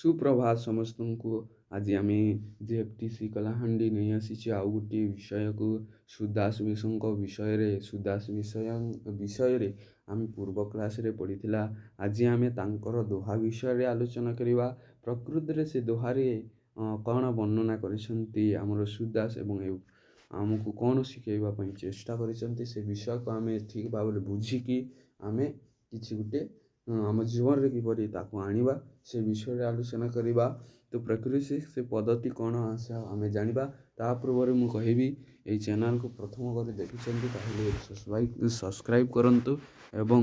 सुप्रभात समस्तଙ୍କୁ। ଆଜି ଆମେ JFTC କଳାହାଣ୍ଡି ନେଇ ଆସିଛି ଆଉ ଗୋଟିଏ ବିଷୟକୁ ସୁଦାସ ମିଶ୍ରଙ୍କ ବିଷୟରେ ଆମେ ପୂର୍ବ କ୍ଲାସରେ ପଢ଼ିଥିଲା। ଆଜି ଆମେ ତାଙ୍କର ଦୋହା ବିଷୟରେ ଆଲୋଚନା କରିବା। ପ୍ରକୃତରେ ସେ ଦୋହାରେ କ'ଣ ବର୍ଣ୍ଣନା କରିଛନ୍ତି ଆମର ସୁଦାସ ଏବଂ ଆମକୁ କ'ଣ ଶିଖାଇବା ପାଇଁ ଚେଷ୍ଟା କରିଛନ୍ତି ସେ ବିଷୟକୁ ଆମେ ଠିକ୍ ଭାବରେ ବୁଝିକି ଆମେ କିଛି ଗୋଟେ ଆମ ଜୀବନରେ କିପରି ତାକୁ ଆଣିବା ସେ ବିଷୟରେ ଆଲୋଚନା କରିବା। ତ ପ୍ରକୃତି ସେ ପଦ୍ଧତି କ'ଣ ଆଶା ଆମେ ଜାଣିବା। ତା ପୂର୍ବରୁ ମୁଁ କହିବି, ଏହି ଚ୍ୟାନେଲକୁ ପ୍ରଥମ କରି ଦେଖୁଛନ୍ତି ତାହେଲେ ସବସ୍କ୍ରାଇବ୍ କରନ୍ତୁ ଏବଂ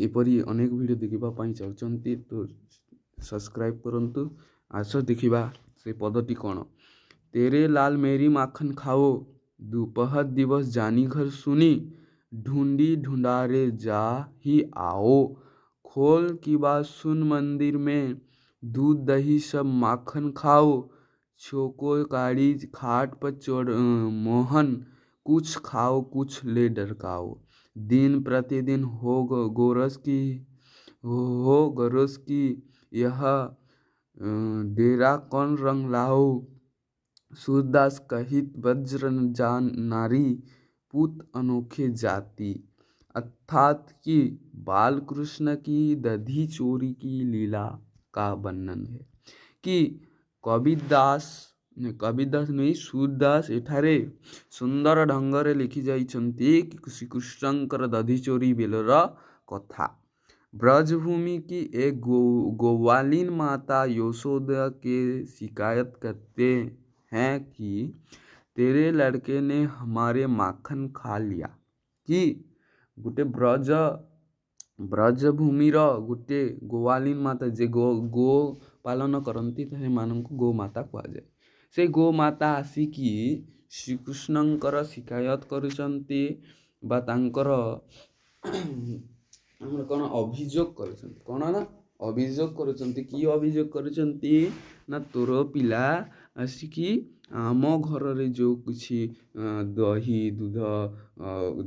ଏପରି ଅନେକ ଭିଡ଼ିଓ ଦେଖିବା ପାଇଁ ଚାହୁଁଛନ୍ତି ତ ସବସ୍କ୍ରାଇବ୍ କରନ୍ତୁ। ଆସ ଦେଖିବା ସେ ପଦ୍ଧତି କ'ଣ। तेरे लाल मेरी माखन खाओ, दोपहर दिवस जानी घर सुनी, ढूंढी ढूंढारे जा ही आओ, खोल की बात सुन मंदिर में, दूध दही सब माखन खाओ, छोको काड़ी खाट पर चढ़ मोहन, कुछ खाओ कुछ ले डरकाओ, दिन प्रतिदिन हो गोरस की यह डेरा कौन रंग लाओ, सूरदास कहित वज्र जान नारी, पूत अनोखे जाति, अर्थात कि बाल कृष्ण की दधी चोरी की लीला का वर्णन है। कि कविदास नहीं सूरदास एठारे सुंदर ढंगरे लिखि जाइछन्ति कि श्रीकृष्णंकर दधी चोरी बेलर कथा। ब्रजभूमि की एक गोवालिन माता यशोदा के शिकायत करते हैं कि तेरे लड़के ने हमारे माखन खा लिया। कि गोटे ब्रजभूमिर गोटे गोवालिन माता जे गो पालन करती सेमानंकु गोमाता कहुए। से गोमाता आसिकी श्रीकृष्णंकर शिकायत करुचंती बा तांकर कौन अभियोग करुचंती। कौन ना अभियोग करुचंती। कि अभियोग करुचंती ना तोर पिला आसिकी आम घर जो किसी दही दूध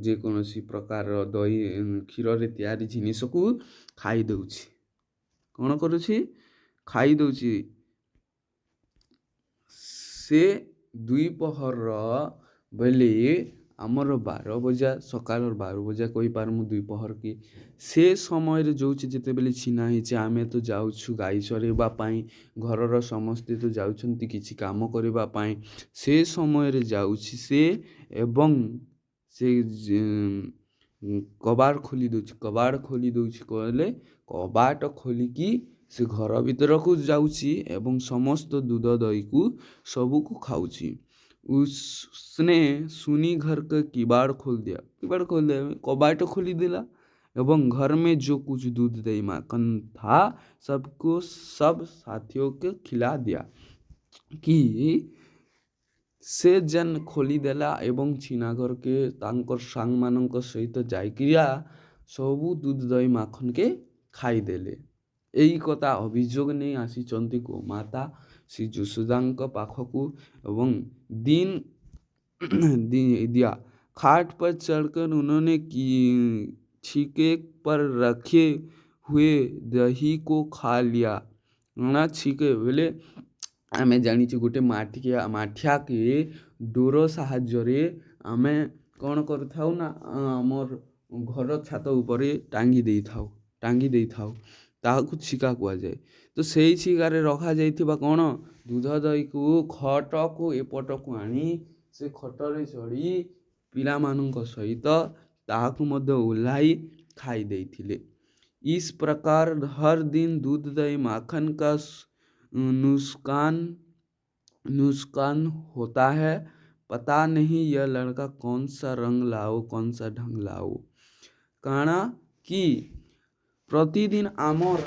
जेकोसी प्रकार दही क्षीर तैयारी जिनिस को खाई दउछि। कौन करुछि खाई दउछि। से द्विपहर बेले आमर 12 बजा सकाल 12 बजा कही पारमु द्विपहर की से समय जो जितेबेले छिना होइछे आमे तो जाउछु गाई चरेबा पाई घरर समस्ते तो जाउछन्ति किछि काम करिबा पाई से समय जाउछि से एवं से कबाड़ खोली दउछि कहले कबाट खोलिकी से घर भीतर को जाउछि एवं समस्त दूध दही को सबू को खाउछि। उसने सुनी घर का किबाड़ खोल दिया। कबाट खोली दिला एवं घर में जो कुछ दूध दही माखन था सबको सब साथियों के खिला दिया। कि से जन खोली देला एवं छिना घर के तांकर सांग मानक सहित जाइकिया सबू दूध दही माखन के खाई देले। यही कथा अभियोग नहीं आसीचंती गोमाता श्री यशोदांक पाखकू एवं दिन दिया। खाट पर चढ़कर उन्होंने छीके पर रखे हुए दही को खा लिया। ना छीके बोले आमे जानी गोटे माठिया के डोर साहाଯ୍ୟରେ आमे कौन करथाउ ना आमर घर छात ऊपर टांगी देई थाउ ताहाकू छिका कुआ जाए। तो सेई छिकारे रखा जाइथिबा कौन दूध दही को खट को एपट को आनी से खटरे चढ़ी पिला मानक सहित ताहाकू मध्य ओल्हाई खाई देइथिले। इस प्रकार हर दिन दूध दही माखन का नुकसान होता है। पता नहीं यह लड़का कौन सा रंग लाओ कौन सा ढंग लाओ। काना कि प्रतिदिन आमर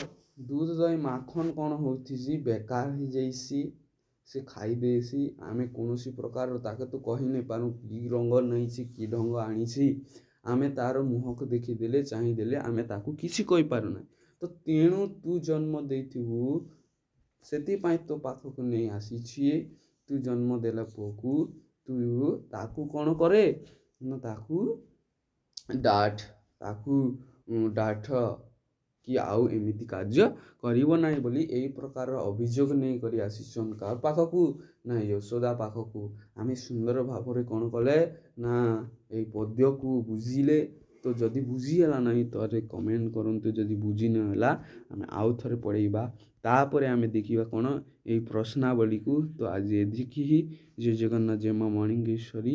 दूध दही माखन कौन होती बेकार ही जैसी से खाई देसी। आमे कौनसी प्रकार ताके तो कही नहीं पारू कि रंग नहीं कि ढंग आनी आमे तार मुह को देखीदेले चाहिदेले आमे ताकू किसी कही पारू ना। तो तेणु तू जन्म देथिबु सेतिपाई तो पाखक नहीं आसी तू जन्म देला पुओकू तू ताकू कौन करे ना ताकू डाठ କି ଆଉ ଏମିତି କାର୍ଯ୍ୟ କରିବ ନାହିଁ ବୋଲି ଏହି ପ୍ରକାର ଅଭିଯୋଗ ନେଇକରି ଆସିଛନ୍ କାହା ପାଖକୁ ନା ଯଶୋଦା ପାଖକୁ। ଆମେ ସୁନ୍ଦର ଭାବରେ କ'ଣ କଲେ ନା ଏଇ ପଦ୍ୟକୁ ବୁଝିଲେ। ତ ଯଦି ବୁଝିହେଲା ନାହିଁ ଥରେ କମେଣ୍ଟ କରନ୍ତୁ, ଯଦି ବୁଝି ନ ହେଲା ଆମେ ଆଉ ଥରେ ପଢ଼େଇବା, ତାପରେ ଆମେ ଦେଖିବା କ'ଣ ଏଇ ପ୍ରଶ୍ନାବଳୀକୁ। ତ ଆଜି ଏତିକି ହିଁ। ଜୟ ଜଗନ୍ନାଥ, ଜୟ ମା ମଣିଙ୍ଗେଶ୍ୱରୀ।